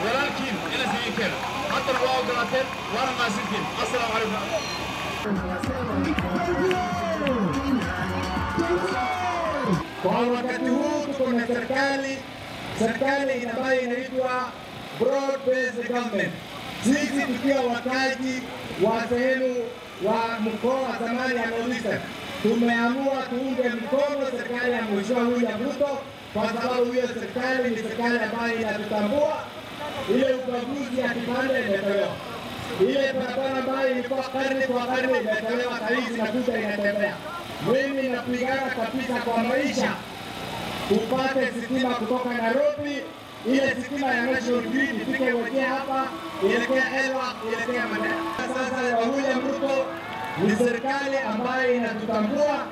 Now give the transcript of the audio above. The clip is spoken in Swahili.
ولكن إلى سيكل حتى لو قلت وأنا ما سكين. السلام عليكم. Kwa wakati huu tuko na serikali ambayo inaitwa broad based government. Sisi tukiwa wakazi wa sehemu wa mkoa wa zamani ya Northeastern tumeamua tuunge mkono serikali ya Mheshimiwa William Ruto kwa sababu hiyo serikali ni serikali ambayo inatutambua. Ile ubaguzi ya kipande imetolewa. Ile barabara ambayo ilikuwa karne kwa karne imetolewa, saizi inakuja inatembea. Mimi napigana kabisa kwa maisha upate sitima kutoka Nairobi, ile sitima ya National Grid ifike Wajir hapa, ielekea Elwa, ielekea Mandera. Sasa William Ruto ni serikali ambayo inatutambua.